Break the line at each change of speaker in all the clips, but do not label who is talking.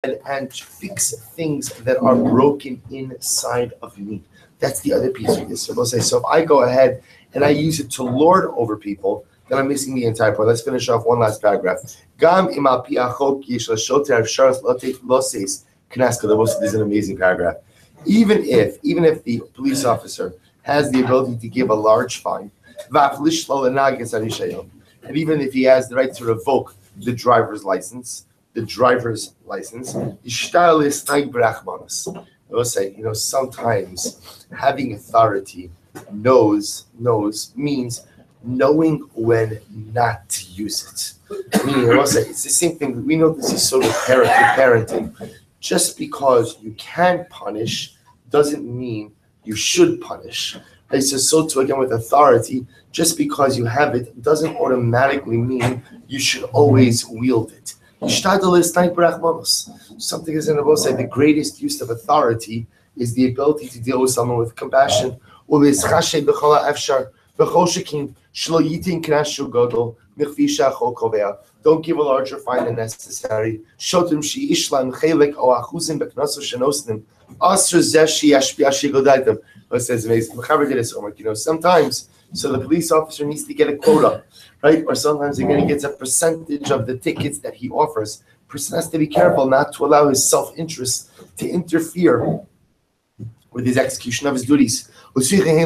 and fix things that are broken inside of me. That's the other piece of this. So we'll say, so if I go ahead and I use it to lord over people, then I'm missing the entire point. Let's finish off one last paragraph. This is an amazing paragraph. Even if the police officer has the ability to give a large fine, and even if he has the right to revoke the driver's license, I will say, sometimes having authority means knowing when not to use it. Meaning, I will say, it's the same thing. We know this is sort of parenting. Just because you can punish doesn't mean you should punish. Right? So too again with authority, just because you have it doesn't automatically mean you should always wield it. Something is in the book say the greatest use of authority is the ability to deal with someone with compassion. Don't give a larger fine than necessary. Sometimes, so the police officer needs to get a quota, right? Or sometimes again he gets a percentage of the tickets that he offers. Person has to be careful not to allow his self-interest to interfere with his execution of his duties. We'll say very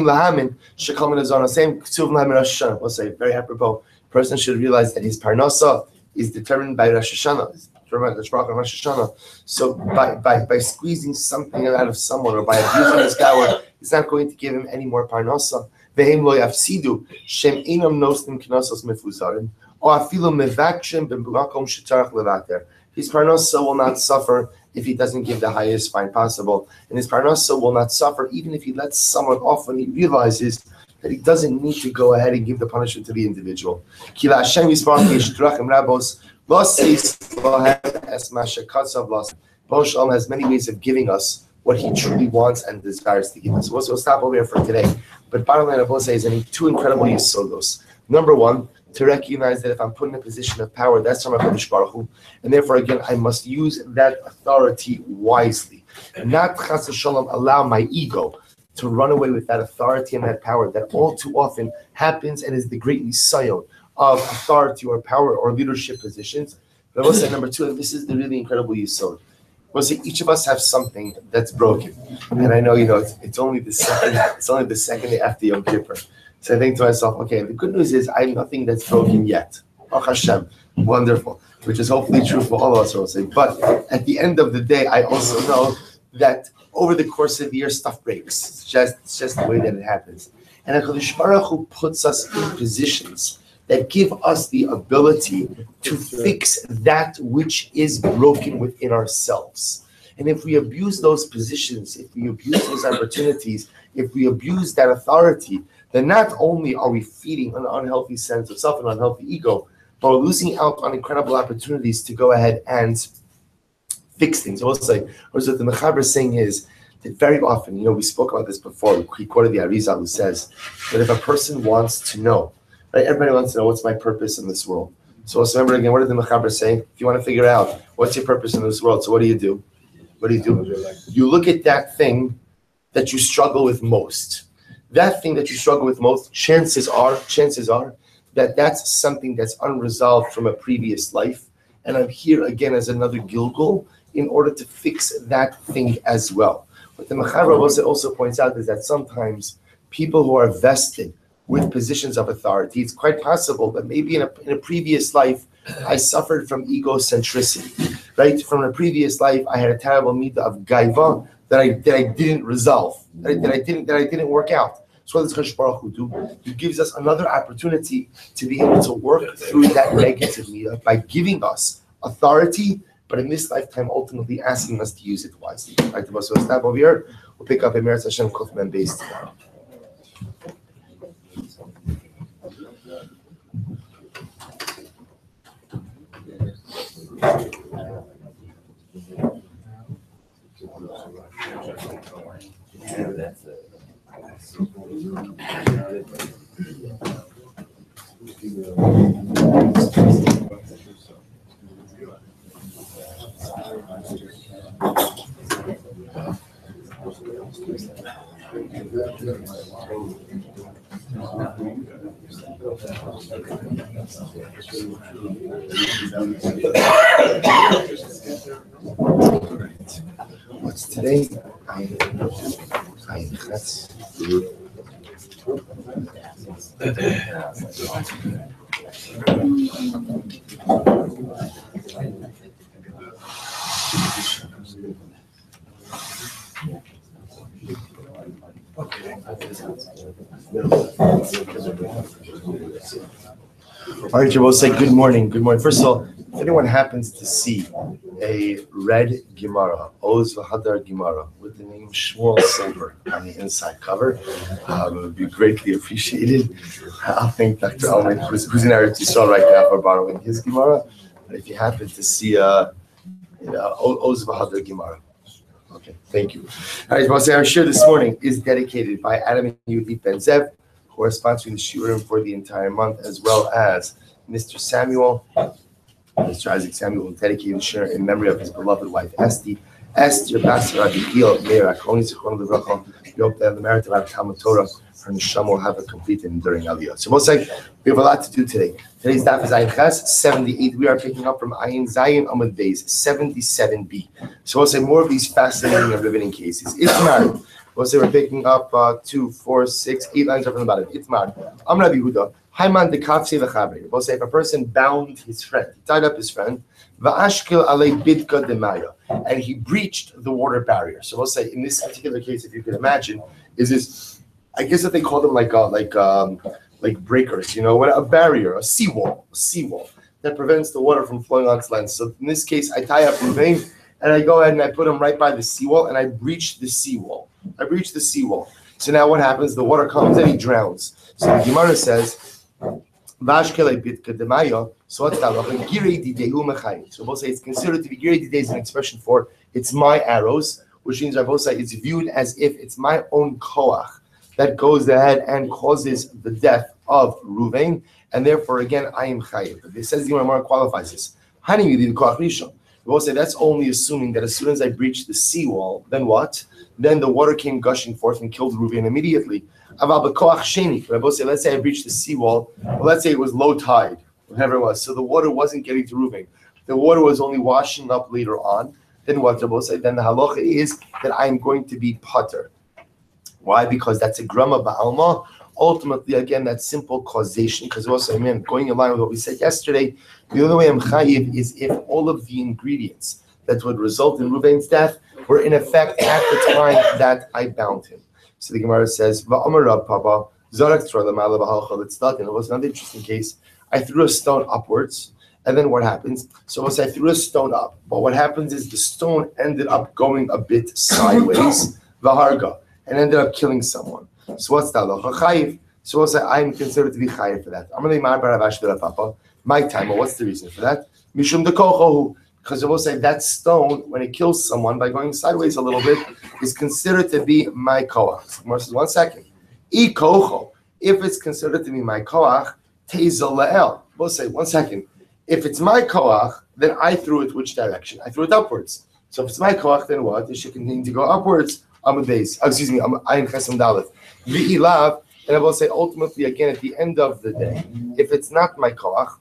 apropos. Person should realize that his parnasa is determined by Rosh Hashanah. So by squeezing something out of someone or by abusing his power, it's not going to give him any more parnasa. His parnasa will not suffer if he doesn't give the highest fine possible, and his parnasa will not suffer even if he lets someone off when he realizes that he doesn't need to go ahead and give the punishment to the individual. Hashem has many ways of giving us what he truly wants and desires to give us. So we'll stop over here for today. But bottom line, I will say, is two incredible yisodos. Number one, to recognize that if I'm put in a position of power, that's from HaKadosh Baruch Hu, and therefore again I must use that authority wisely, and not chas v'shalom allow my ego to run away with that authority and that power that all too often happens and is the great nisayon of authority or power or leadership positions. But I will say number two, and this is the really incredible yisod. I will say each of us have something that's broken, and I know it's only the second day after Yom Kippur. So I think to myself, okay, the good news is I have nothing that's broken yet. Baruch Hashem, wonderful, which is hopefully true for all of us, I will say. But at the end of the day, I also know that over the course of the year, stuff breaks. It's just the way that it happens. And HaKadosh Baruch Hu puts us in positions that give us the ability to fix that which is broken within ourselves. And if we abuse those positions, if we abuse those opportunities, if we abuse that authority, then not only are we feeding an unhealthy sense of self, an unhealthy ego, but we're losing out on incredible opportunities to go ahead and fix things. I will say, what the Mechaber is saying is that very often, we spoke about this before. We quoted the Arizal who says that if a person wants to know, right, everybody wants to know what's my purpose in this world. So let's remember again, what did the Mechaber say? If you want to figure out what's your purpose in this world, so what do you do? What do? You look at that thing that you struggle with most. That thing that you struggle with most, chances are that that's something that's unresolved from a previous life. And I'm here again as another Gilgul in order to fix that thing as well. What the Mechaber also points out is that sometimes people who are vested with positions of authority, it's quite possible that maybe in a previous life, I suffered from egocentricity, right? From a previous life, I had a terrible midah of gaiva that I didn't resolve, that I didn't work out. So what does Kadosh Baruch Hu do? He gives us another opportunity to be able to work through that negative midah by giving us authority, but in this lifetime, ultimately asking us to use it wisely. Right? So we'll stop over here. We'll pick up Emeretz Hashem Kuf Mem Beis tomorrow. That's What's today? All right, Jabal, say good morning. Good morning. First of all, if anyone happens to see a red Gemara, Oz V'Hadar Gemara, with the name Shmuel Silber on the inside cover, it would be greatly appreciated. I'll thank Dr. Alman, who's in Eretz Yisrael right now, for borrowing his Gemara. But if you happen to see Oz V'Hadar Gemara. Okay, thank you. All right, Jabal, say our shir this morning is dedicated by Adam and Yehudit Ben Zev, who are sponsoring the shiurim for the entire month, as well as Mr. Mr. Isaac Samuel, dedicated shiur in memory of his beloved wife Esther Basra Abigail Meir Akoni Zichron Livracha. We hope that the merit of our Talmud Torah, her neshama will have a complete and enduring aliyah. So we'll say we have a lot to do today. Today's daf is Ayin Ches 78. We are picking up from Ayin Zayin Amud Beis 77b. So we'll say more of these fascinating and riveting cases. Itmar. We'll say we're picking up 2, 4, 6, 8 lines up from the bottom. Itmar. Amr Rabbi Yehuda. Hayman de Kafsi v'Chavri. We'll say if a person bound his friend, he tied up his friend, v'ashkil alei bidka demaya, and he breached the water barrier. So we'll say in this particular case, if you can imagine, is this, I guess that they call them like breakers, a barrier, a seawall that prevents the water from flowing onto land. So in this case, I tie up Ruvain and I go ahead and I put him right by the seawall and I breach the seawall. So now what happens? The water comes and he drowns. So the Gemara says, so what's that? So we'll say it's considered to be Girei Didei is an expression for it's my arrows, which means Rabbi say it's viewed as if it's my own koach that goes ahead and causes the death of Ruvain, and therefore again I am chayiv. It says the Gemara qualifies this. We'll say that's only assuming that as soon as I breached the seawall, then what? Then the water came gushing forth and killed Ruvain immediately. Let's say I breached the seawall. Let's say it was low tide, whatever it was. So the water wasn't getting to Ruvain. The water was only washing up later on. Then what? Then the halacha is that I am going to be pater. Why? Because that's a grama ba'alma. Ultimately, again, that's simple causation. Because also, going in line with what we said yesterday, the only way I'm chayiv is if all of the ingredients that would result in Ruvain's death were in effect at the time that I bound him. So the Gemara says, "Va'amar Rav Papa Zorak Tzra Lamala B'Halcha L'Tzdat." And it was another interesting case. I threw a stone upwards, and then what happens? So I threw a stone up, but what happens is the stone ended up going a bit sideways, v'harga, and ended up killing someone. So what's that? Chayiv. So we'll say I'm considered to be chayiv for that. Amalei Mar Bar Rav Ashvi Rav Papa. My time. Well, what's the reason for that? Mishum dekochohu. Because we'll say that stone, when it kills someone by going sideways a little bit, is considered to be my koach. Gemara says, 1 second. I kocho. If it's considered to be my koach, tezel le'el. We'll say, 1 second. If it's my koach, then I threw it which direction? I threw it upwards. So if it's my koach, then what? It should continue to go upwards. Ayin Chesam Daleth. V'ilav. And I will say, ultimately, again, at the end of the day, if it's not my koach,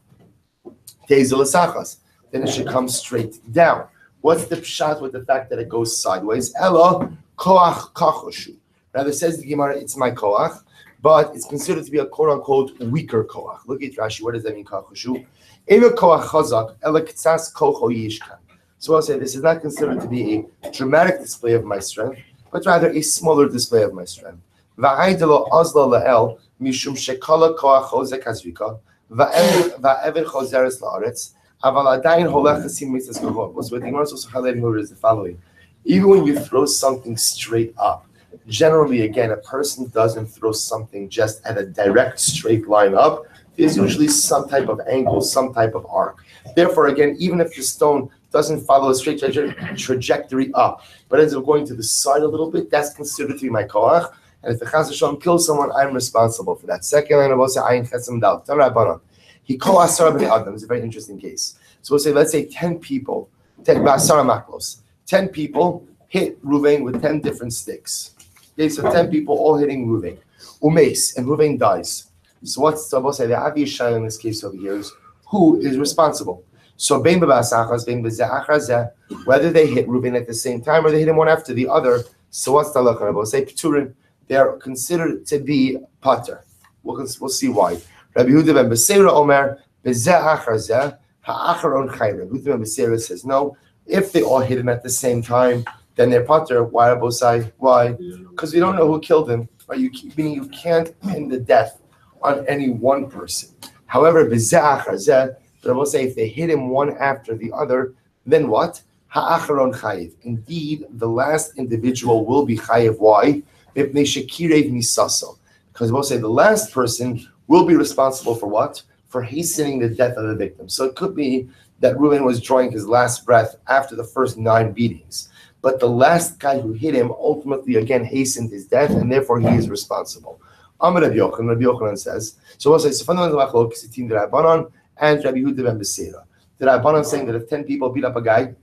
tezel lesachas, then it should come straight down. What's the pshat with the fact that it goes sideways? Elo koach kachoshu. Now, it says the Gemara, it's my koach, but it's considered to be a quote-unquote weaker koach. Look at Rashi. What does that mean, kachoshu? Eva koach chazak ela ktsas kocho yishkan. So I'll say this is not considered to be a dramatic display of my strength, but rather a smaller display of my strength. Va'aydelo azla la'el mishum shekala koach chozek hazrika va'ever chozeres la'aretz. So what the Gemara is also highlighting is the following. Even when you throw something straight up, generally, again, a person doesn't throw something just at a direct straight line up. There's usually some type of angle, some type of arc. Therefore, again, even if the stone doesn't follow a straight trajectory up, but ends up going to the side a little bit, that's considered to be my koach. And if the Chas V'Shalom kills someone, I'm responsible for that. Second line of also, Ayin Chesam Dal. He called Asar b'nei Adam. It's a very interesting case. So we'll say, let's say 10 people, 10 Basara Maklos, 10 people hit Ruvain with 10 different sticks. Okay, so 10 people all hitting Ruvain. Umeis, and Ruvain dies. So what's the Abbas say? The obvious shayla in this case over here is who is responsible. So whether they hit Ruvain at the same time or they hit him one after the other. So what's the halacha? Abbas say Pturin, they are considered to be pater. We'll see why. Rabbi Yehuda ben Beseira Omer bezeh achar zeh ha'acharon chayv. Rabbi Yehuda ben Beseira says no. If they all hit him at the same time, then they're pater. Why Rabbi say? Why? Because we don't know who killed him. Right? Meaning you can't pin the death on any one person. However, bezeh achar zeh, Rabbi say if they hit him one after the other, then what? Ha'acharon chayv. Indeed, the last individual will be chayv. Why? Because we'll say the last person will be responsible for what? For hastening the death of the victim. So it could be that Reuben was drawing his last breath after the first 9 beatings. But the last guy who hit him ultimately again hastened his death, and therefore he is responsible. Amar Rabbi Yochanan says, so we'll say, it's a fundamental machlokes between the Rabbanan and Rabbi Yehuda ben Beseira. The Rabbanan saying that if 10 people beat up a guy,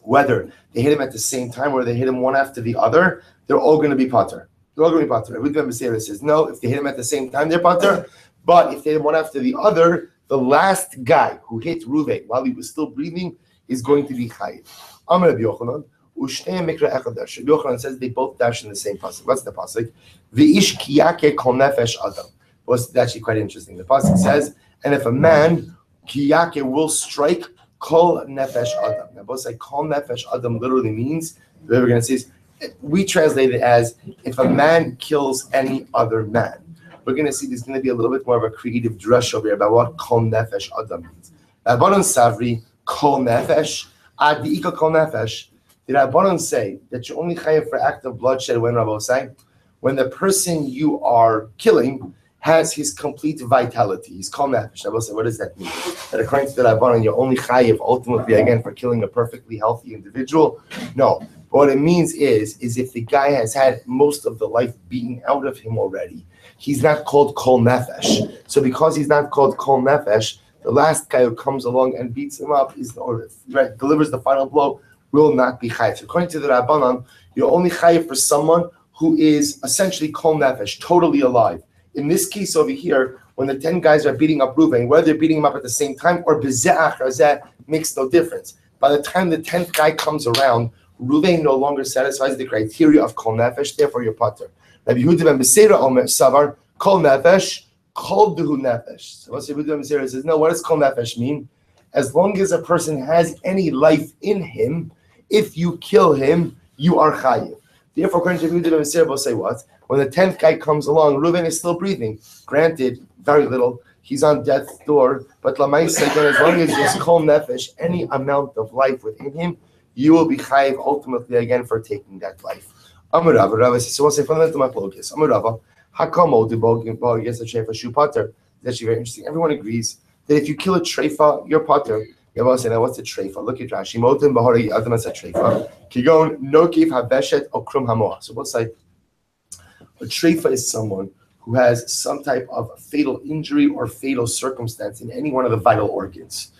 whether they hit him at the same time or they hit him one after the other, they're all going to be pater. They're all going to be pater. Rabbi ben Beseira says, no, if they hit him at the same time, they're pater. But if they hit him one after the other, the last guy who hit Ruvain while he was still breathing is going to be chayiv. Amar Rabbi Yochanan, Ushtei mikra echad dash. Rabbi Yochanan says they both dash in the same pasuk. What's the pasuk? V'ish kiyake kol nefesh adam. That's actually quite interesting. The pasuk says, and if a man kiyake will strike kol nefesh adam. Now both say kol nefesh adam literally means, what we're going to see is, we translate it as if a man kills any other man. We're going to see there's going to be a little bit more of a creative drush over here about what kol nefesh adam means. Rabbanon savri kol nefesh adi kol nefesh. Did Rabbanon say that you only chayav for act of bloodshed when Rabbi say when the person you are killing has his complete vitality? He's kol nefesh. Rabbi say, what does that mean? That according to the Rabbanon, you're only chayav ultimately again for killing a perfectly healthy individual? No. What it means is if the guy has had most of the life beaten out of him already, he's not called kol nefesh. So because he's not called kol nefesh, the last guy who comes along and beats him up or delivers the final blow will not be chayiv. So according to the Rabbanan, you're only chayiv for someone who is essentially kol nefesh, totally alive. In this case over here, when the 10 guys are beating up Reuven, whether they're beating him up at the same time or bezeh achar zeh makes no difference. By the time the 10th guy comes around, Reuven no longer satisfies the criteria of kol nefesh, therefore you're pater. Rabbi Yehuda ben Beseira Omer Savar kol nefesh kol duhu nefesh. So Rabbi Yehuda ben Beseira says, no, what does kol nefesh mean? As long as a person has any life in him, if you kill him, you are chayiv. Therefore, according to Rabbi Yehuda ben Beseira, will say what? When the 10th guy comes along, Reuven is still breathing. Granted, very little. He's on death's door, but Lamaisa, again, as long as there's kol nefesh, any amount of life within him, you will be chayiv ultimately again for taking that life. Amar Rava, Rava says, so what's the fundamental machlokes? Amar Rava, hakamo de bog against a treifa shu pater. It's actually very interesting. Everyone agrees that if you kill a treifa, you're pater. You will say, now what's a treifa? Look at Rashi. Motim bahari adam as a treifa. Kigon nokiv habeshet okrum hamoah. So we'll say a treifa is someone who has some type of fatal injury or fatal circumstance in any one of the vital organs.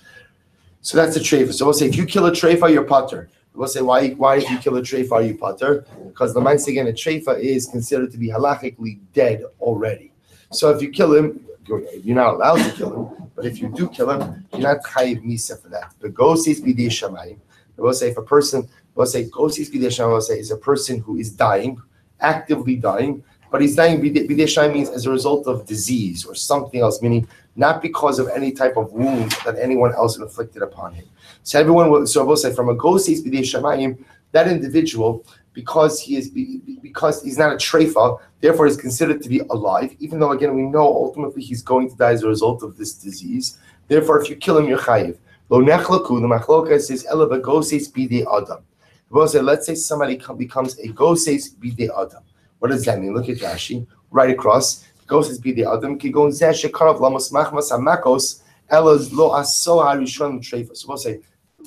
So that's a treifa. So we'll say if you kill a treifa, you're pater. We'll say why if you kill a treifa, are you pater? Because the mindset again, a treifa is considered to be halachically dead already. So if you kill him, you're not allowed to kill him. But if you do kill him, you're not chayiv misa for that. But gosis b'dei shamayim. We'll say if a person, we'll say gosis b'dei shamayim. We'll say is a person who is dying, actively dying, but he's dying b'dei shamayim means as a result of disease or something else, meaning not because of any type of wound that anyone else inflicted upon him. So everyone will. So we'll say from a gosis b'dei shamayim, that individual, because he's not a treifa, therefore is considered to be alive, even though again we know ultimately he's going to die as a result of this disease. Therefore, if you kill him, you're chayiv. Lo nechlaku, the machlokas is ela b'goses b'dei adam. We'll say, let's say somebody becomes a goses b'dei adam. What does that mean? Look at Rashi, right across. Goses b'dei adam kigon zeh shekarav lamos machmas hamakos elas lo aso harishon treifa. So we'll say,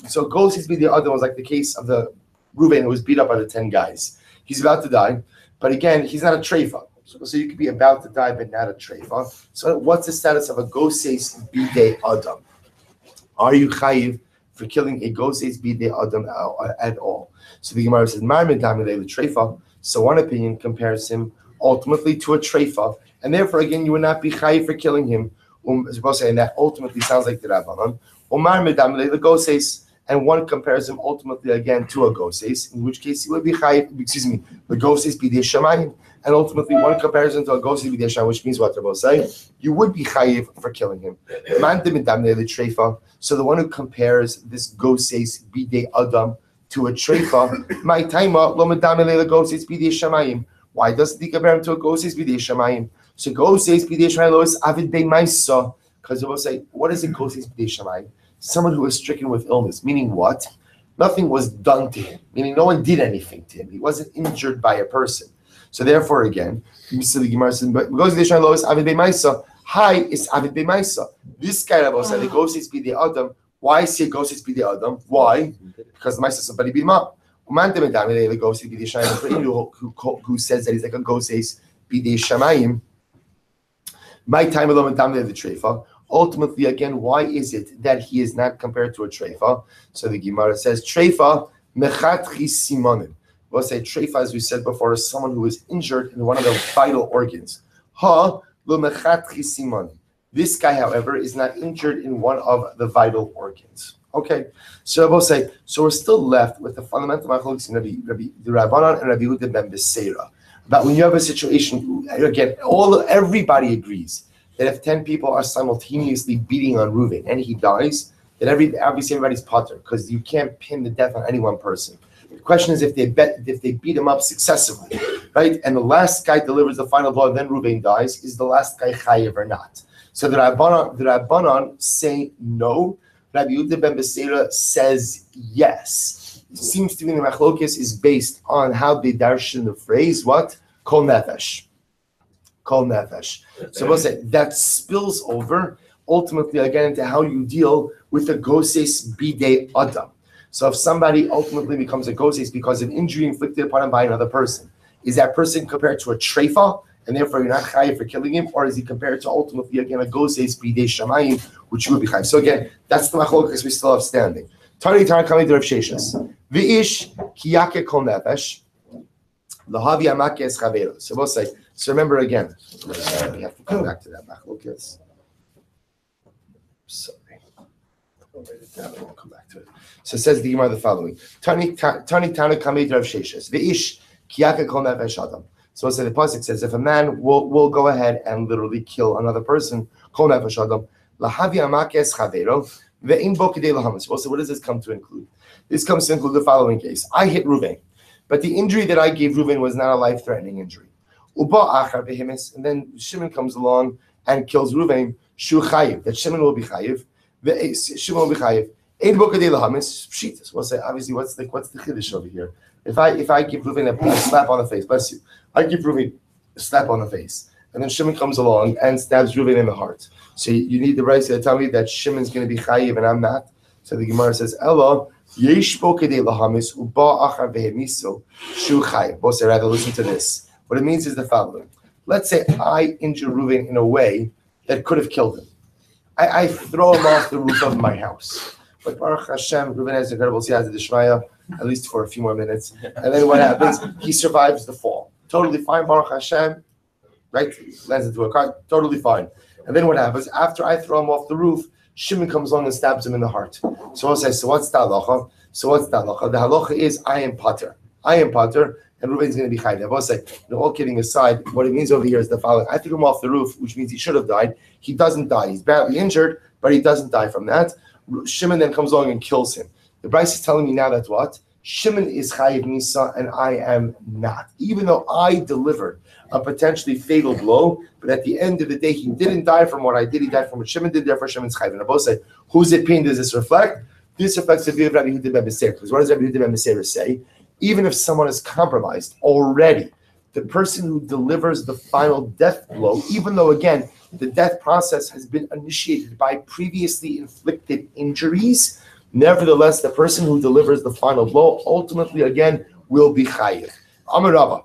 so goses b'dei adam was like the case of the Reuven who was beat up by the 10 guys. He's about to die, but again, he's not a treifa. So you could be about to die, but not a treifa. So what's the status of a goses b'dei adam? Are you chayiv for killing a goses bidei adam at all. So the Gemara says, Mar medamile l'treifa. So one opinion compares him ultimately to a treifa, and therefore again you would not be chayiv for killing him. And that ultimately sounds like the Rabbanon. Omar medamile l'goses. And one compares him ultimately again to a goses, in which case he would be chayiv. Excuse me, the goses bidei shamayim, and ultimately one compares him to a goses bidei shamayim, which means what they're both saying, you would be chayiv for killing him. So the one who compares this goses bidei adam to a treifa, my taima lo medamile le goses bidei shamayim. Why doesn't he compare him to a goses bidei shamayim? So goses bidei shamayim lo is avid b'maisa, because they will say, what is a goses bidei shamayim? Someone who was stricken with illness, meaning what? Nothing was done to him, meaning no one did anything to him. He wasn't injured by a person. So therefore, again, the Gemara says, hi, it's avid b'maisa. This guy Rabbi said, the goses bidei adam. Why is he goses bidei adam? Why? Because the Maisa somebody beat him up. Who says that he's like a goses bidei shamayim? My time alone the treifa. Ultimately, again, why is it that he is not compared to a treifa? So the Gemara says, treifa mechatchi simonim. We'll say treifa, as we said before, is someone who is injured in one of the vital organs. Ha lo mechatchi simonim. This guy, however, is not injured in one of the vital organs. Okay, so we'll say, so we're still left with the fundamental machlokes in the Rabbanan and Rabbi Yehuda ben Beseira. But when you have a situation, again, everybody agrees that if 10 people are simultaneously beating on Reuven and he dies, then obviously everybody's potter, because you can't pin the death on any one person. The question is if they beat him up successively, right? And the last guy delivers the final blow, and then Reuven dies. Is the last guy chayiv or not? So the Rabbanon say no. Rabbi Yehuda ben Beseira says yes. It seems to me the machlokes is based on how they darshan the phrase what? Kol nefesh. Kol nefesh. So we'll say that spills over ultimately again into how you deal with the goses bidei adam. So if somebody ultimately becomes a goses because of injury inflicted upon him by another person, is that person compared to a treifa, and therefore you're not chayiv for killing him, or is he compared to ultimately again a goses bidei shamayim, which you would be chayiv? So again, that's the machlokes we still have standing. Tani coming to Rav Sheshes. V'ish kiyake kol nefesh lahavi amake es chavero. So we'll say. So remember again. We have to come back to that machlokes. Sorry. I'll write it down and we'll come back to it. So it says the Gemara the following. Tani Tana Kamei Rav Sheshes. V'ish kiyake kol nefesh adam. So the pasuk says if a man will go ahead and literally kill another person, kol nefesh adam, lahavi amake es chavero, ve'im bo kedei lahamas. So what does this come to include? This comes to include the following case. I hit Reuven, but the injury that I gave Reuven was not a life-threatening injury. Uba achar behemis, and then Shimon comes along and kills Reuven. Shu chayiv, that Shimon will be chayiv. Shimon will be chayiv. Ein bo kedei lahamas. Pshitas. We'll say obviously what's the chiddush over here? If I give Reuven a slap on the face, bless you. I give Reuven a slap on the face, and then Shimon comes along and stabs Reuven in the heart. So you need the right to tell me that Shimon's going to be chayiv and I'm not. So the Gemara says, Ella, yesh bo kedei lahamis uba achar behemiso shu chayiv. Both say, rather listen to this. What it means is the following. Let's say I injure Reuven in a way that could have killed him. I throw him off the roof of my house. But Baruch Hashem, Reuven has incredible siyata d'shmaya, at least for a few more minutes. And then what happens? He survives the fall. Totally fine, Baruch Hashem. Right? Lands into a car. Totally fine. And then what happens? After I throw him off the roof, Shimon comes along and stabs him in the heart. So I'll say, so what's the halacha? The halacha is I am pater. And Reuven's going to be chayiv. I'll say, all kidding aside, what it means over here is the following. I threw him off the roof, which means he should have died. He doesn't die. He's badly injured, but he doesn't die from that. Shimon then comes along and kills him. The Bryce is telling me now that what? Shimon is chayiv nisa and I am not. Even though I delivered a potentially fatal blow, but at the end of the day, he didn't die from what I did. He died from what Shimon did. Therefore, Shimon's chayiv. And I both say, whose opinion does this reflect? This reflects the view of Rabbi Yehuda ben Beseira. Because what does Rabbi Yehuda ben Beseira say? Even if someone is compromised already, the person who delivers the final death blow, even though again the death process has been initiated by previously inflicted injuries, nevertheless, the person who delivers the final blow ultimately again will be chayiv. Amar Rava.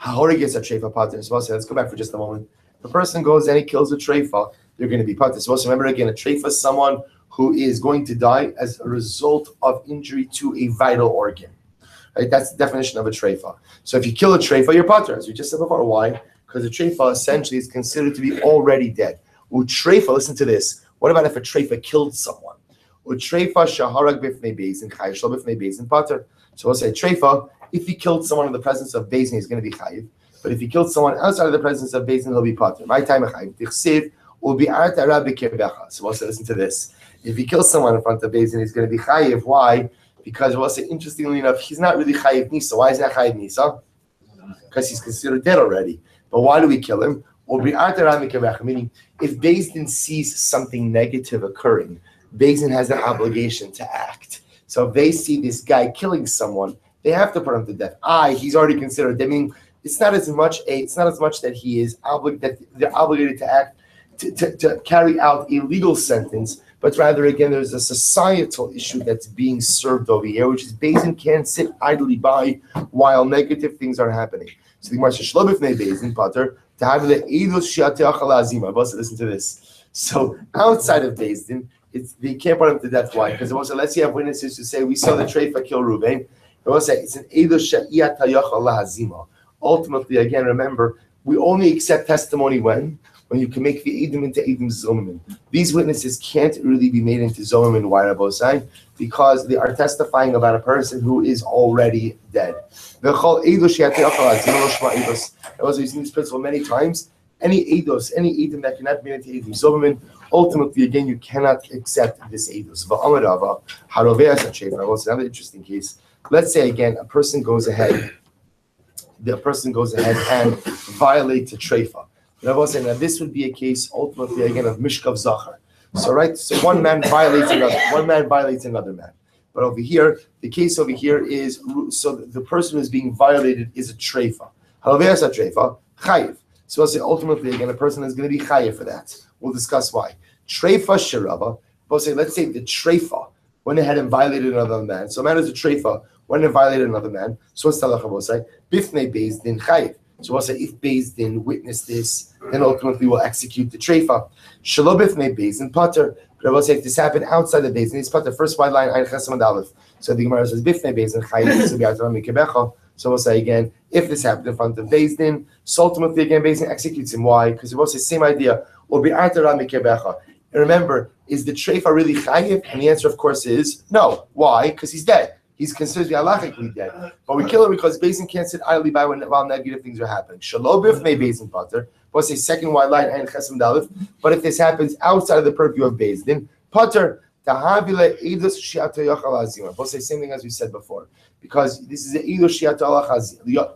Hahori gets a treifa pater. So let's go back for just a moment. The person goes and he kills a treifa, they're going to be pater. So remember again, a treifa is someone who is going to die as a result of injury to a vital organ. Right? That's the definition of a treifa. So if you kill a treifa, you're pater, as we just said before. Why? Because a treifa essentially is considered to be already dead. Treifa, listen to this. What about if a treifa killed someone? Treifa shaharag bifnei beizin chayiv shel bifnei beizin pater. So we'll say treifa, if he killed someone in the presence of beizin, he's going to be chayiv. But if he killed someone outside of the presence of beizin, he'll be pater. My time chayiv. Tichsiv ubi'at arab b'kirbecha. So we'll say, listen to this. If he kills someone in front of beizin, he's going to be chayiv. Why? Because we'll say, interestingly enough, he's not really chayiv nisa. Why is he not chayiv nisa? Because he's considered dead already. But why do we kill him? Meaning, if Beis Din sees something negative occurring, Beis Din has the obligation to act. So if they see this guy killing someone, they have to put him to death. He's already considered. I mean, it's not as much that he is that they're obligated to act to carry out a legal sentence, but rather again, there's a societal issue that's being served over here, which is Beis Din can't sit idly by while negative things are happening. So the Gemara says, Beis Din pater. Listen to this. So outside of Beis Din, they can't put him to death. Why? Because also, let's say you have witnesses who say we saw the treifa kill Reuven. They will say it's an edus she'iyat hayachal lahazima. Ultimately, again, remember we only accept testimony when you can make the edim into edim zomim. These witnesses can't really be made into zomim. Why, Rabbi? Because they are testifying about a person who is already dead. Also, using this principle many times. Any edim that cannot be into edim zomim, ultimately, again, you cannot accept this edus. Another interesting case. Let's say again, a person goes ahead and violates a treifa. Now this would be a case ultimately again of mishkav zachar. So one man violates another man. But over here, the case over here is the person who is being violated is a treifa. Halaveas a treifa chayiv. So we'll say ultimately again a person is going to be chayiv for that. We'll discuss why. Treifa shirava. We'll say let's say the treifa went ahead and violated another man. So a man is a treifa went and violated another man. So what's the halacha? We'll say bifnei beis din chayiv. So we'll say if Beis Din witnessed this, then ultimately we'll execute the treifa. Shelo bifnei Beis Din pater. But I will say if this happened outside of Beis Din, it's pater. First white line, Ayin Chesam and Aleph. So the Gemara says bifnei Beis Din chayiv. So we'll say again, if this happened in front of Beis Din, so ultimately again Beis Din executes him. Why? Because we will say same idea. Or be and remember, is the treifa really chayiv? And the answer, of course, is no. Why? Because he's dead. He's considered to be halachically dead. But we kill him because Beis Din can't sit idly by while negative things are happening. Shalom bifnei Beis Din pater. What's a second white line and chesam dalif? But if this happens outside of the purview of Beis Din, pater tahavile edus shiata yachal azima. We'll say same thing as we said before, because this is a edus shiata yachal.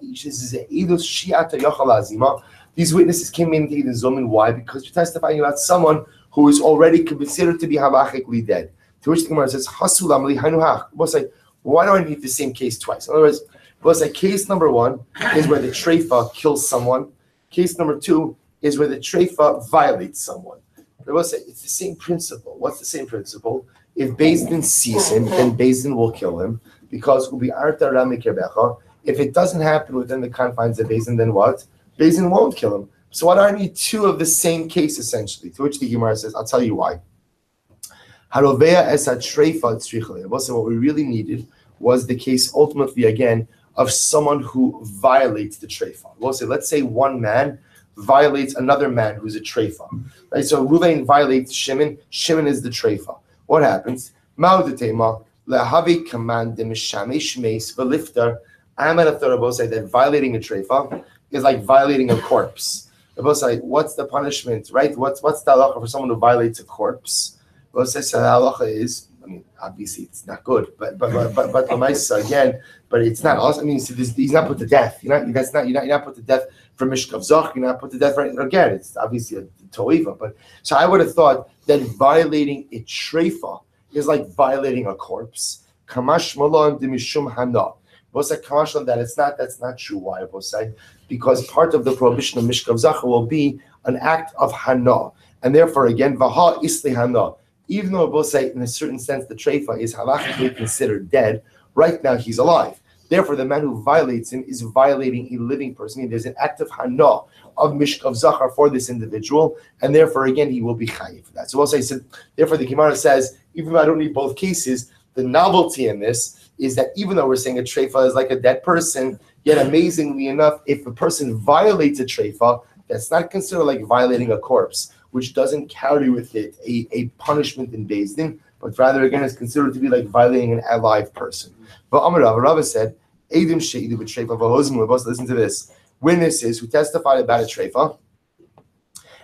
This is a edus shiata yachal azima. These witnesses came into Eden Zomin. Why? Because you're testifying about someone who is already considered to be halachically dead. To which the Gemara says hasulam li hanuhach. We'll say, why do I need the same case twice? In other words, we'll say case number one is where the treifa kills someone. Case number two is where the treifa violates someone. But we'll say it's the same principle. What's the same principle? If Beis Din sees him, then Beis Din will kill him because it will be arta ramikirbecha. If it doesn't happen within the confines of Beis Din, then what? Beis Din won't kill him. So why do I need two of the same case essentially? To which the Gemara says, I'll tell you why. What we really needed was the case ultimately again of someone who violates the treifa. We'll say, let's say one man violates another man who's a treifa. Right? So Ruvain violates Shimon. Shimon is the treifa. What happens? I'm at a third say that violating a treifa is like violating a corpse. Say, what's the punishment? Right? What's the halacha for someone who violates a corpse? Well, says the halacha is, I mean, obviously it's not good, but again, but it's not also. I mean, he's not put to death. You're not put to death for mishkav zach. You're not put to death for again. It's obviously a toiva. But so I would have thought that violating a treifa is like violating a corpse. Kamash malon demishum hana. Both say kamash on that. That's not true. Why? Both say because part of the prohibition of mishkav zach will be an act of hana, and therefore again vaha isli hana. Even though both say in a certain sense the treifa is halachically considered dead, right now he's alive. Therefore, the man who violates him is violating a living person. There's an act of hana, of mishk, of zachar for this individual, and therefore, again, he will be chayiv for that. So also I said, therefore, the Gemara says, even though I don't need both cases, the novelty in this is that even though we're saying a treifa is like a dead person, yet amazingly enough, if a person violates a treifa, that's not considered like violating a corpse, which doesn't carry with it a punishment in Beis Din, but rather, again, is considered to be like violating an alive person. But Amar Rava said, Eidim she'idu b'treifa v'hozmu. Listen to this. Witnesses who testified about a treifa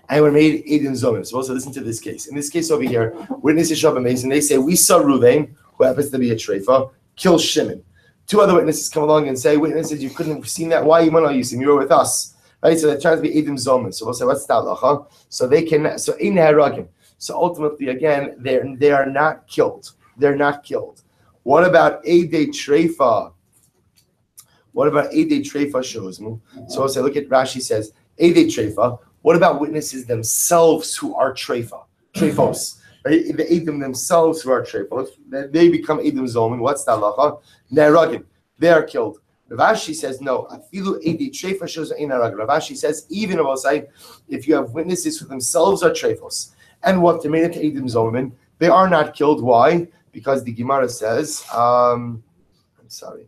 and were made Eidim Zomim. So also listen to this case. In this case over here, witnesses show up amazing. They say, we saw Ruvain, who happens to be a treifa, kill Shimon. Two other witnesses come along and say, witnesses, you couldn't have seen that. Why you were with us? Right? So they're trying to be Eidim Zomim. So we'll say, what's the halacha? So they can, so in Haragim. So ultimately, again, they are not killed. They're not killed. What about Eidei Treifa? What about Eidei Treifa Shozmu? So we'll say, look at Rashi says, Eidei Treifa. What about witnesses themselves who are Treifa? Treifos. Right? The Eidim themselves who are Treifos. They become Eidim Zomim. What's the halacha? Neragim. They are killed. Ravashi says no. Afilu Eidei Treifa shows ein harag. Ravashi says even if you have witnesses who themselves are Treifos and what they made it to Eidim Zomim, they are not killed. Why? Because the Gemara says, I'm sorry.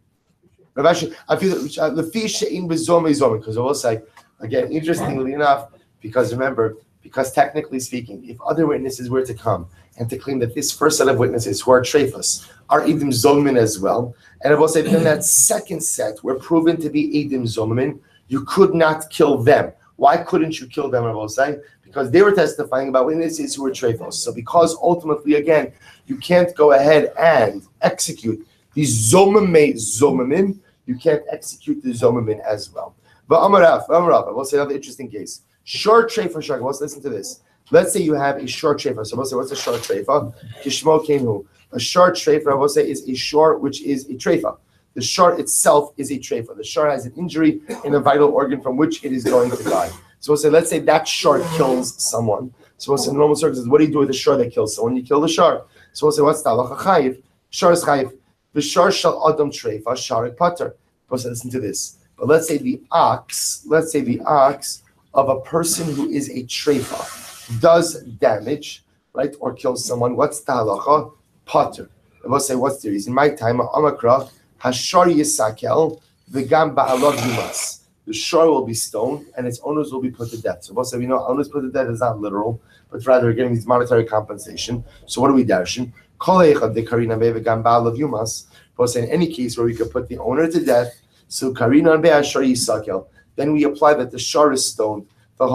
Ravashi, afilu lefi she'in b'zomim zomim. Because I will say again, interestingly enough, because remember, because technically speaking, if other witnesses were to come and to claim that this first set of witnesses who are treifas are Eidim Zomim as well, and I will say that in that second set were proven to be Eidim Zomim, you could not kill them. Why couldn't you kill them, I will say? Because they were testifying about witnesses who were treifos. So because ultimately, again, you can't go ahead and execute these Zomimim, you can't execute the Zomimim as well. But Amarav, I will say another interesting case. Short treifa shark. Let's listen to this. Let's say you have a short treifa. So we'll say, what's a short treifa? Kishmo kenu. A short treifa, I will say, is a short which is a treifa. The short itself is a treifa. The short has an injury in a vital organ from which it is going to die. So we'll say, let's say that short kills someone. So we'll say, in normal circumstances, what do you do with a short that kills someone? You kill the short. So we'll say, what's the halacha chayiv? Shor is chayiv. The shor shall adam treifa sharik pater. We'll say, listen to this. But let's say the ox of a person who is a treifa does damage, right, or kills someone. What's the halacha? Pater. I will say, what's the reason? My time, Amakra, Hashar Yisakel, V'gam Ba'alav Yumas. The shore will be stoned and its owners will be put to death. So we'll say, we know owners put to death is not literal, but rather getting these monetary compensation. So what are we dashing? Kol Echad de Karina V'gam Ba'alav Yumas. We'll say, in any case where we could put the owner to death, so Karina and Be'ashar Yisakel, then we apply that the shore is stoned. And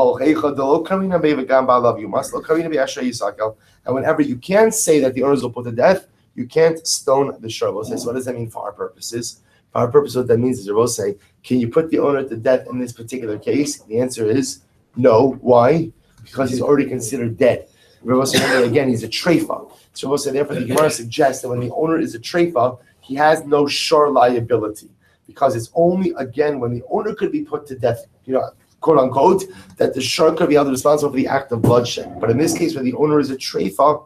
whenever you can't say that the owners will put to death, you can't stone the shor. So what does that mean for our purposes? For our purposes, what that means is we'll say, can you put the owner to death in this particular case? The answer is no. Why? Because he's already considered dead. Remember, again, he's a treifa. So we'll say, therefore, the Gemara suggests that when the owner is a treifa, he has no shor liability. Because it's only, again, when the owner could be put to death, quote unquote, that the shor could be held responsible for the act of bloodshed. But in this case, when the owner is a treifa,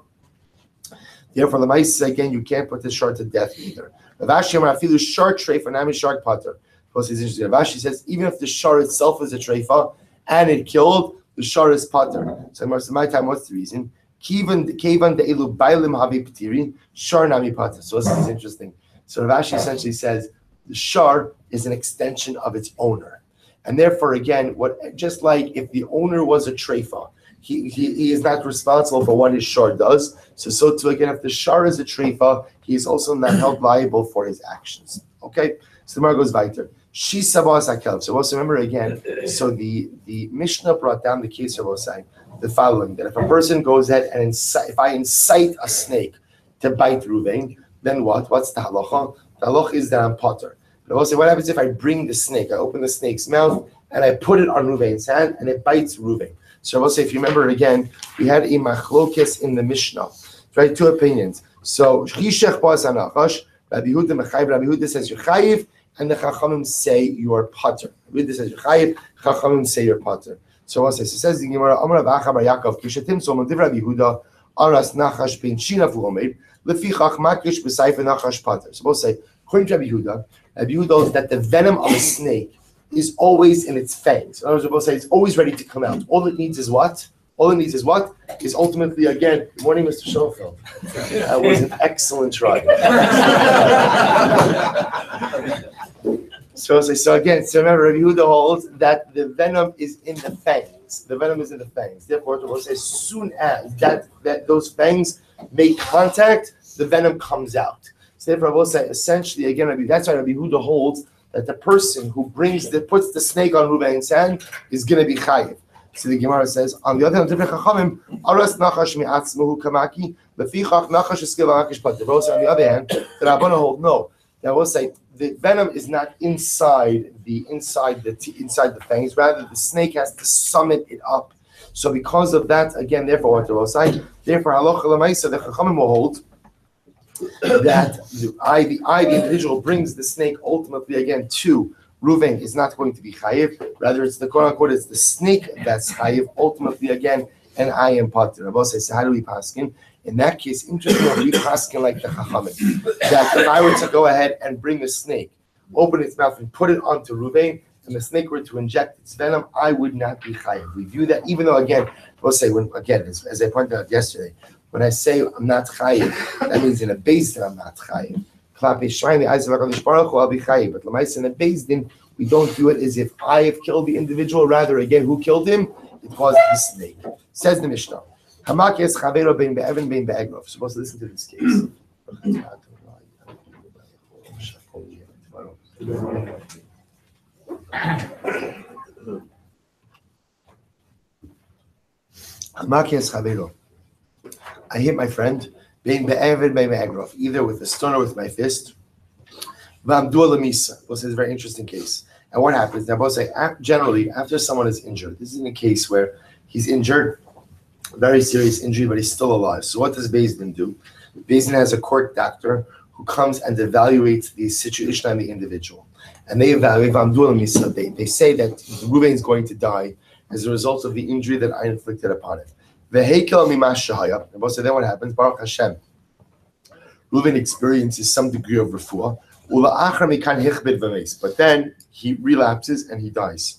therefore, the mice again, you can't put the shor to death either. Ravashi Afilu shor treifa nami shor pater. Ravashi says even if the shor itself is a treifa and it killed, the shor is pater. So in my time, what's the reason? Kivan de elu bailim havi petiri shor nami pater. So this is interesting. So Ravashi essentially says the shor is an extension of its owner. And therefore, again, just like if the owner was a treifa, he is not responsible for what his shor does. So too, again, if the shor is a treifa, he is also not held liable for his actions. Okay? So the Gemara goes weiter. She sabas hakelb. So also remember again, so the Mishnah brought down the case of Osai, the following, that if a person goes ahead and if I incite a snake to bite Ruvain, then what? What's the halacha? The halacha is that I'm potter. But I will say, what happens if I bring the snake, I open the snake's mouth, and I put it on Ruvain's hand, and it bites Ruvain? So I will say, if you remember again, we had a machlokes in the Mishnah, right? Two opinions. So Shishach Bas Anachash, Rabbi Yehuda says you're chayiv, and the Chachamim say you're potter. Rabbi Yehuda says you're chayiv, Chachamim say you're potter. So I will say, so says the Gemara, Amar Abacha Bar Yaakov, Kishatim Somon Div Rabbi Yehuda, Aras Nachash Bin Shinav Lomeid, Lefichach Makish B'Sayf Nachash Potter. So we'll say, According to Rabbi Yehuda holds that the venom of a snake is always in its fangs. In other words, we'll say it's always ready to come out. All it needs is what? Is ultimately, again, good morning, Mr. Schofield. That was an excellent try. So remember, Rabbi Yehuda holds that the venom is in the fangs. Therefore, we'll say as soon as that those fangs make contact, the venom comes out. So therefore, I will say essentially, again, that's why Rabbi Yehuda holds that the person who puts the snake on Reuven's hand is going to be chayiv. So the Gemara says, on the other hand, aras nachash mi'atzmahu kamaki, lefichach nachash eskil ha'makish pat. On the other hand, the Rabbana hold no. Now we'll say the venom is not inside the fangs. Rather, the snake has to summit it up. So because of that, again, therefore, what we'll say, halacha l'maisa, the Chachamim will hold that the individual brings the snake ultimately again to Reuven is not going to be chayiv. Rather, it's the quote unquote, it's the snake that's chayiv. Ultimately, again, and I am pater. Rabbi says, so how do we paskin? In that case, interestingly, we paskin like the Chachamim. That if I were to go ahead and bring a snake, open its mouth and put it onto Reuven, and the snake were to inject its venom, I would not be chayiv. We view that, even though again, we'll say as I pointed out yesterday, when I say I'm not chayiv, that means in a base that I'm not chayiv. But in a Beis Din, we don't do it as if I have killed the individual. Rather, again, who killed him? It was the snake. Says the Mishnah. Supposed to listen to this case. I hit my friend. Either with a stone or with my fist. We'll say it's a very interesting case. And what happens? Now, we'll say generally, after someone is injured, this is in a case where he's injured, very serious injury, but he's still alive. So what does Beis Din do? Beis Din has a court doctor who comes and evaluates the situation on the individual. And they evaluate, they say that Reuven is going to die as a result of the injury that I inflicted upon him. Vehekel mimash shahaya. And we'll say then what happens? Baruch Hashem. Reuven experiences some degree of refuah. But then he relapses and he dies.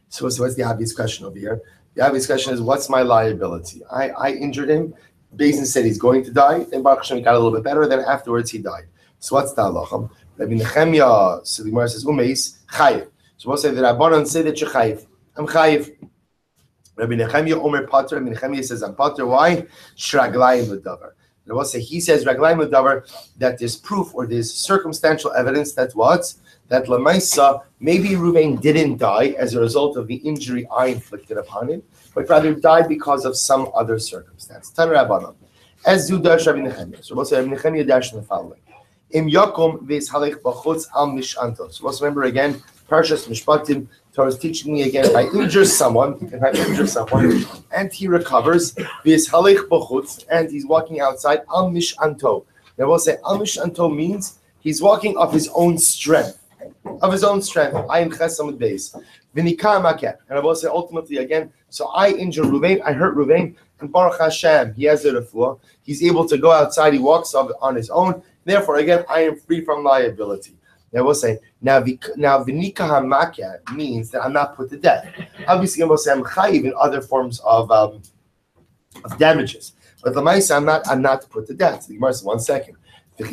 So what's the obvious question over here? The obvious question is, what's my liability? I injured him. Beis Din said he's going to die. Then Baruch Hashem got a little bit better. Then afterwards he died. So what's the halacha? Rabbi Nechemia, so the Gemara says, umeis, chayiv. So we'll say that Rabbanan say that you're chayiv. I'm chayiv. Rabbi Nechemia Omer Pater. Rabbi Nechemia says I'm Pater. Why? Shraglayim l'davar. And we'll say he says Raglayim l'davar that there's proof or there's circumstantial evidence that what? That Lamaisa, maybe Reuven didn't die as a result of the injury I inflicted upon him, but rather died because of some other circumstance. Tan Rabbanan. As you dash Rabbi Nechemia. So we'll say Rabbi Nechemia dash in the following. Im Yakum vis halech b'chutz al mishanto. So let's remember again, Parshas Mishpatim, Torah is teaching me again, if I injure someone, and he recovers, vis halech b'chutz, and he's walking outside, al mishanto. Now we'll say al mishanto means he's walking of his own strength. Of his own strength. I am Chesam Beis. V'nika maket. And I will say ultimately again, so I injure Reuven, I hurt Reuven, and Baruch Hashem, he has a refuah. He's able to go outside, he walks on his own. Therefore, again, I am free from liability. Now we'll say, now v'nika hamaket means that I'm not put to death. Obviously, I will say I'm chayiv in other forms of damages. But l'maisa, I'm not put to death. So the Gemara says, 1 second. The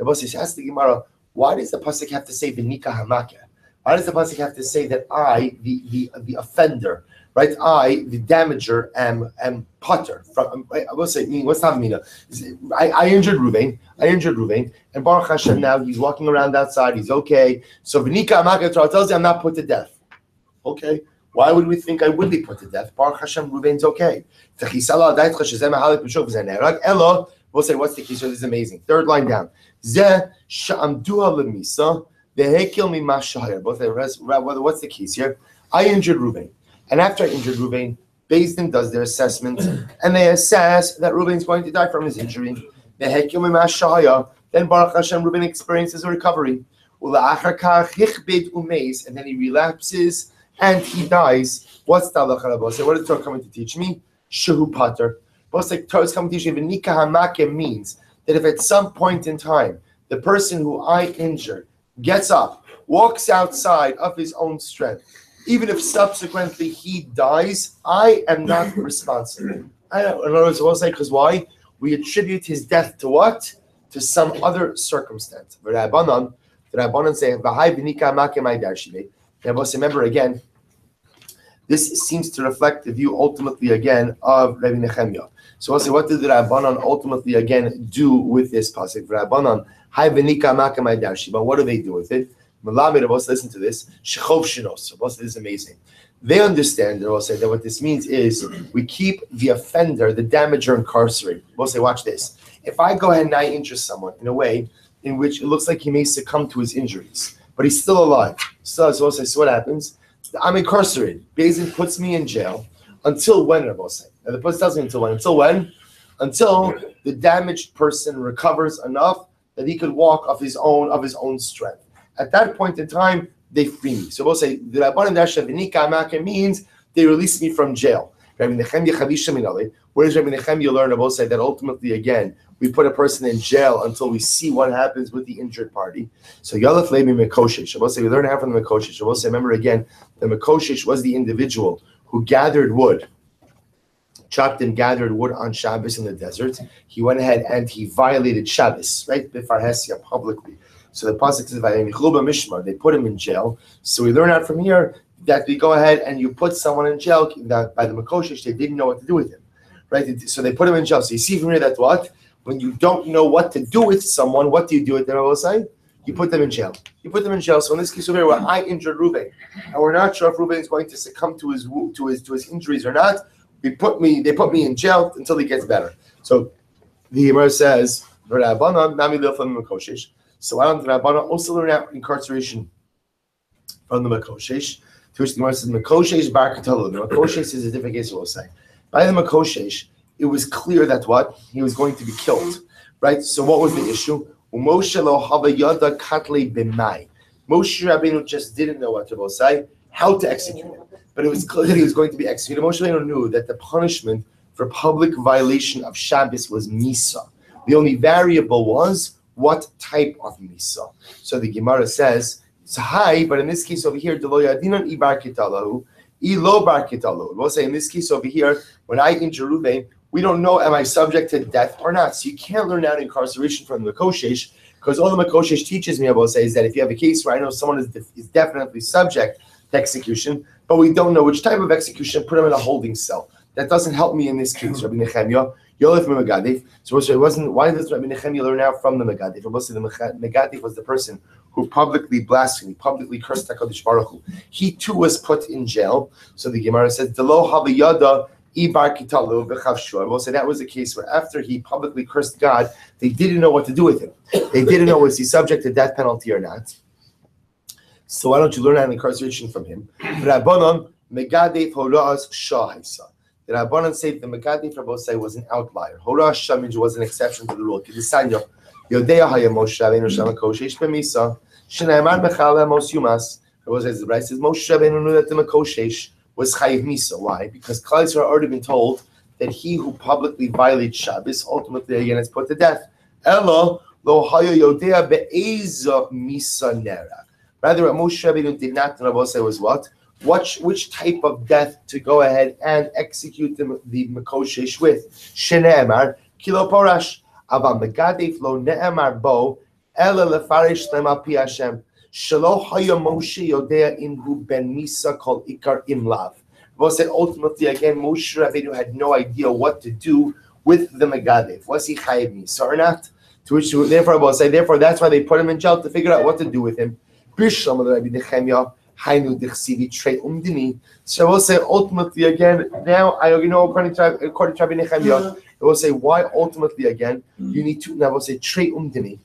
Pasuk asks the Gemara, why does the Pasuk have to say v'nika hamaket? Why does the Pasuk have to say that I, the offender, right? I, the damager, am putter. I will say, what's that mean? I injured Reuven, and Baruch Hashem now he's walking around outside, he's okay. So v'nika hamaket Torah tells you I'm not put to death. Okay, why would we think I would be put to death? Baruch Hashem, Reuven's okay. We'll say, what's the case? This is amazing. Third line down. What's the case here? I injured Reuven. And after I injured Reuven, Beis Din does their assessment, and they assess that Reuven's going to die from his injury. Then Baruch Hashem, Reuven experiences a recovery. And then he relapses, and he dies. What's the halacha? So what is Torah coming to teach me? Shehu pater. But like Torah is coming to teach me, v'nika hamake means that if at some point in time the person who I injured gets up, walks outside of his own strength, even if subsequently he dies, I am not responsible. In other words, I will say, because why? We attribute his death to what? To some other circumstance. The Rabbanan say, remember again, this seems to reflect the view ultimately again of Rabbi Nechemia. So we'll say, what did the Rabbanan ultimately again do with this pasuk? Rabbanan, but what do they do with it? Listen to this. This is amazing. They understand, they'll say that what this means is we keep the offender, the damager, incarcerated. We'll say, watch this. If I go ahead and I injure someone in a way in which it looks like he may succumb to his injuries, but he's still alive. So we'll say, so what happens? I'm incarcerated. Bezin puts me in jail until when, Rabbi say? And the post tells me until when? Until when? Until the damaged person recovers enough that he could walk of his own strength. At that point in time, they free me. So we'll say the Rabbanan Dasha V'nika Amaka means they release me from jail. Where does Rabbi Nechemia learn? We'll say that ultimately again we put a person in jail until we see what happens with the injured party. So Yalef Levi Mekoshesh. We'll say we learn how from the Mekoshesh. We'll say remember again the Mekoshesh was the individual who gathered wood, chopped and gathered wood on Shabbos in the desert. He went ahead and he violated Shabbos, right? B'farhesia publicly. So the pasuk says, they put him in jail. So we learn out from here that we go ahead and you put someone in jail that by the Makoshish, they didn't know what to do with him, right? So they put him in jail. So you see from here that what? When you don't know what to do with someone, what do you do with them? I will say, you put them in jail. You put them in jail. So in this case over here, where I injured Reuben, and we're not sure if Reuben is going to succumb to his injuries or not, they put me in jail until he gets better. So the Gemara says, so why don't the Rabbanan also learn out incarceration from the Makoshesh? To which the Gemara says, Makoshesh bar Katalo. The Makoshesh is a different case, we'll say. By the Makoshesh, it was clear that what? He was going to be killed. Right? So what was the issue? Moshe lo hava yada katle b'mai. Moshe Rabbeinu just didn't know what to say, how to execute him. But it was clear that he was going to be executed. Moshe Rabbeinu knew that the punishment for public violation of Shabbos was Misa. The only variable was what type of misa. So the Gemara says, it's high, but in this case over here, we'll say in this case over here, when I injure Reuben, we don't know am I subject to death or not. So you can't learn out incarceration from the Makoshesh, because all the Makoshesh teaches me, I will say, is that if you have a case where I know someone is definitely subject to execution, but we don't know which type of execution, put them in a holding cell. That doesn't help me in this case, Rabbi Nechemia. So it wasn't. Why does Rabbi Nechemia learn out from the Megadif? The Megadif was the person who publicly blasphemed, publicly cursed HaKadosh Baruch Hu. He too was put in jail. So the Gemara says, "Delo havayada ibar kitalu v'chavshua." We'll say that was the case where after he publicly cursed God, they didn't know what to do with him. They didn't know was he subject to death penalty or not. So why don't you learn out incarceration from him? Rabbanon Megadif horas shahisa. The Rabbanan say the Megadif for both sides was an outlier. Hora Shamij was an exception to the rule. Kidisanyo, Yodea Haya Moshe Rabbeinu Shem Makoshesh B'Misa, Shneimar Mechala Mos Yumas. It was as the Bryce says, Moshe Rabbeinu knew that the Makoshesh was Chayiv Misa. Why? Because Klal Yisrael had already been told that he who publicly violates Shabbos ultimately again is put to death. Elo Lo Haya Yodea Be'eza Misa Nera. Rather, what Moshe Rabbeinu did not know was what? Which type of death to go ahead and execute the Makoshesh with? Shene'emar kilo porash aval megadef lo ne'emar bo ela lefarish lema pi Hashem shelo haya Moshe yodea inhu ben misa kol ikar imlav. We'll say ultimately again, Moshe Rabbeinu had no idea what to do with the Megadef. Was he chayiv misa or not? To which therefore we'll say that's why they put him in jail to figure out what to do with him. Bishlam Rabbi Nechemia. So we'll say ultimately again, now according to Rabbi Nechemia, we'll say why ultimately again, you need to now we'll say trei umdini.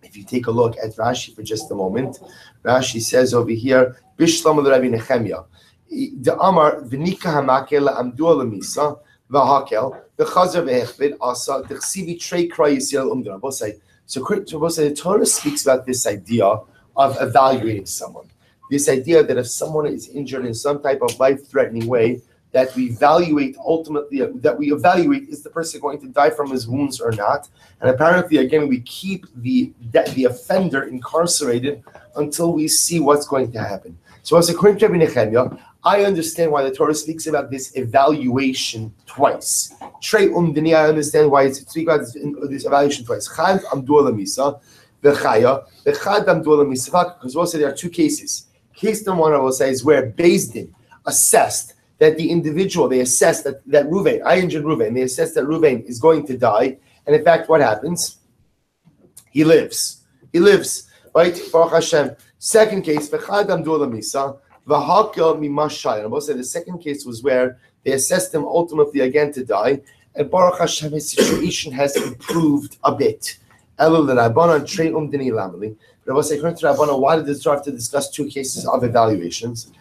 If you take a look at Rashi for just a moment, Rashi says over here, Bishlam Rabbi Nechemia, the Amar v'nika hamakel amdu alamisa v'hakel v'chazer v'echvid asa d'chsivi trei kra yisrael umdina. We'll say the Torah speaks about this idea of evaluating someone. This idea that if someone is injured in some type of life-threatening way, that we evaluate ultimately, is the person going to die from his wounds or not? And apparently, again, we keep the offender incarcerated until we see what's going to happen. So as according to Rabbi Nechemia, I understand why the Torah speaks about this evaluation twice. Trei Umdini, I understand why it's speaking about this evaluation twice. Chad Amdu Misa, V'chaya, V'chad Amdu Misa, because also there are two cases. Case number one, I will say, is where Beis Din assessed that the individual, they assessed that Ruvain, I injured Ruvain, they assessed that Ruvain is going to die, and in fact, what happens? He lives. He lives, right? Baruch Hashem. Second case, V'chad Amdu Misa, V'hakel Mimashai. And also the second case was where they assessed him ultimately again to die, and Baruch Hashem, his situation has improved a bit. Elul Rabbanan Trei Umdini Lamali. But I will say, according to Rabbanan, why did the Torah have to discuss two cases of evaluations?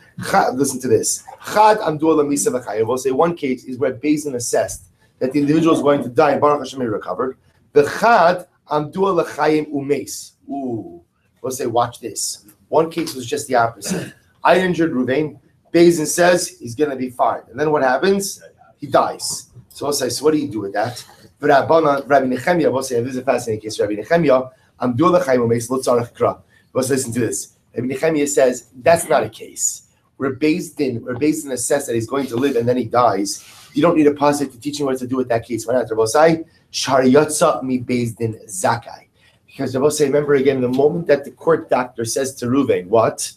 Listen to this. Chad Amdu Misa V'chai. I will say one case is where Beis Din assessed that the individual is going to die, and Baruch Hashem he recovered. V'chad Amdu L'chayim Umeis. Ooh. We'll say, watch this. One case was just the opposite. I injured Ruvain. Beis Din says he's going to be fine. And then what happens? He dies. So I'll say, so what do you do with that? But Rabbi Nechemia, we'll say, this is a fascinating case. Rabbi Nechemia, let's listen to this. Rabbi Nechemia says, that's not a case. Where Beis Din assess that he's going to live and then he dies. You don't need a pasuk to teach him what to do with that case. Why not? Rabbi say, Shariatza mi Beis Din zakai. Because Rabbi say, remember again, the moment that the court doctor says to Ruvain, what?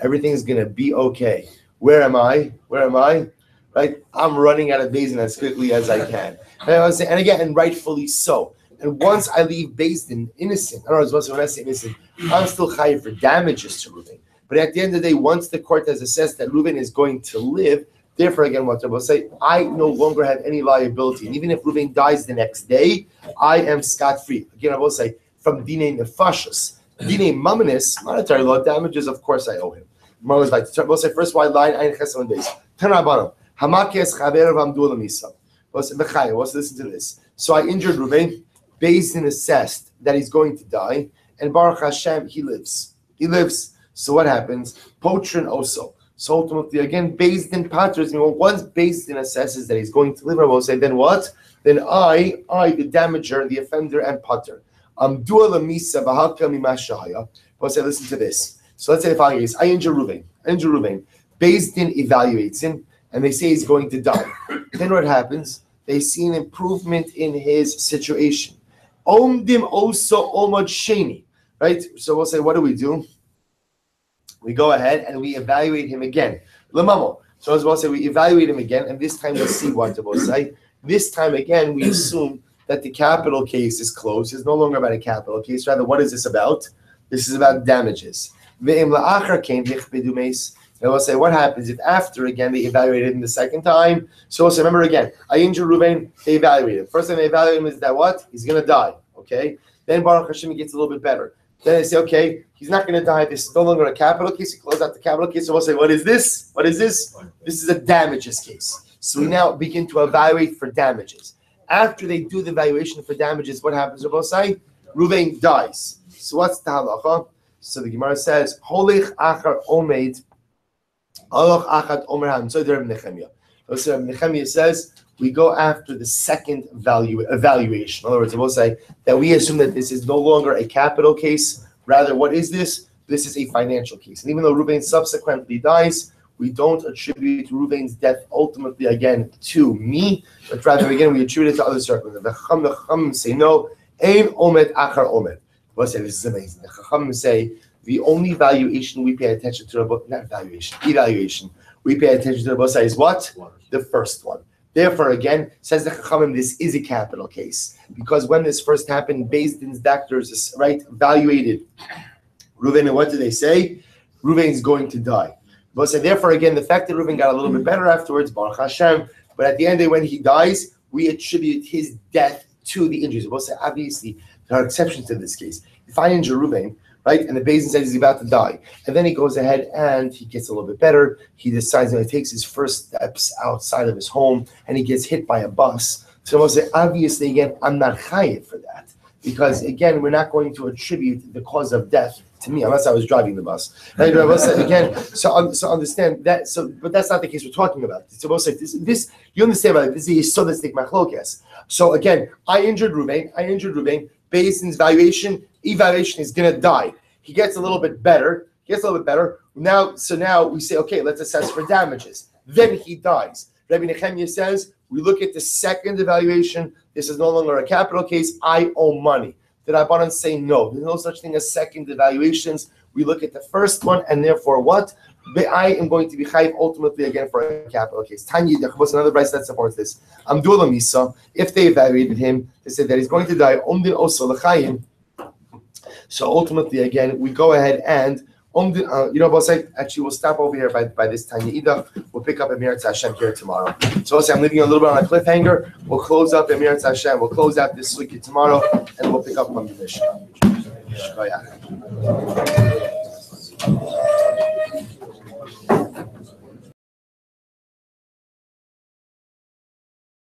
Everything is going to be okay. Where am I? Right? I'm running out of Beis Din as quickly as I can. And again, and rightfully so. And once I leave Beis Din innocent, in other words, when I say innocent, I'm still chayiv for damages to Ruvain. But at the end of the day, once the court has assessed that Ruvain is going to live, therefore, again, what I will say, I no longer have any liability. And even if Ruvain dies the next day, I am scot-free. Again, I will say, from Dinei Nefashos, Dinei Mamanis, monetary law damages, of course I owe him. I will say, first white line, Ein Chesed Beis. Tanabano, Hamakes Chaver Vamdu Misa. Listen to this. So I injured Ruvain. Beis Din assessed that he's going to die, and Baruch Hashem, he lives. He lives. So what happens? Potrin also. So ultimately, again, Beis Din patters me. Well, once Beis Din assesses that he's going to live, I will say, then what? Then I, the damager, the offender, and patter. Amdua lemisa v'halka mimashahaya. I'll say, listen to this. So let's say the following case: I injure Ruvain. Beis Din evaluates him, and they say he's going to die. Then what happens? They see an improvement in his situation. Omdim also omad sheni. Right? So we'll say, what do? We go ahead and we evaluate him again. Lamamo. So as well say, we evaluate him again, and this time we see what to say. This time again, we assume that the capital case is closed. It's no longer about a capital case. Rather, what is this about? This is about damages. And we'll say, what happens if after, again, they evaluated him the second time? So we'll say, remember again, I injured Ruvain, they evaluate him. First time they evaluate him is that what? He's going to die, okay? Then Baruch Hashem, he gets a little bit better. Then they say, okay, he's not going to die. This is no longer a capital case. We close out the capital case. So we'll say, what is this? This is a damages case. So we now begin to evaluate for damages. After they do the evaluation for damages, what happens? We'll say, Ruvain dies. So what's the halacha? So the Gemara says, Holich achar omed, aloch achat omer ham. So there Nechemia. So Nechemia says, we go after the second evaluation. In other words, we'll say that we assume that this is no longer a capital case. Rather, what is this? This is a financial case. And even though Ruvain subsequently dies, we don't attribute Ruvain's death ultimately again to me, but rather again we attribute it to other circumstances. The Chacham say no, ein omed achar omed. We'll say this is amazing. The Chacham say the only valuation we pay attention to, evaluation we pay attention to the is what? The first one. Therefore, again, says the Chachamim, this is a capital case. Because when this first happened, Beis Din's doctors, evaluated Ruvain, and what do they say? Ruvain's going to die. But so therefore, again, the fact that Ruvain got a little bit better afterwards, Baruch Hashem, but at the end of the day, when he dies, we attribute his death to the injuries. But so obviously, there are exceptions to this case. If I injure Ruvain, right, and the Beis Din says he's about to die, and then he goes ahead and he gets a little bit better. He decides that he takes his first steps outside of his home, and he gets hit by a bus. So I'll say, obviously, again, I'm not chayiv for that. because again, we're not going to attribute the cause of death to me unless I was driving the bus. Again, so understand that. So, but that's not the case we're talking about. So, this you understand about it. This is a yesodistic machlokes. So again, I injured Ruvain. Basin's evaluation is gonna die. He gets a little bit better. Now we say, okay, let's assess for damages. Then he dies. Rabbi Nechemia says, we look at the second evaluation. This is no longer a capital case. I owe money. The Rabbanan say no. There's no such thing as second evaluations. We look at the first one, and therefore what? I am going to be chayiv ultimately again for a capital case. Tanya, another brayso that supports this. Amdula Misa, if they evaluated him, they said that he's going to die. So ultimately, again, we go ahead and actually, we'll stop over here by this Tanya Ida. We'll pick up Emirat Hashem here tomorrow. So I'm leaving you a little bit on a cliffhanger. We'll close up Emirat Hashem. We'll close out this week tomorrow, and we'll pick up on the Mishnah.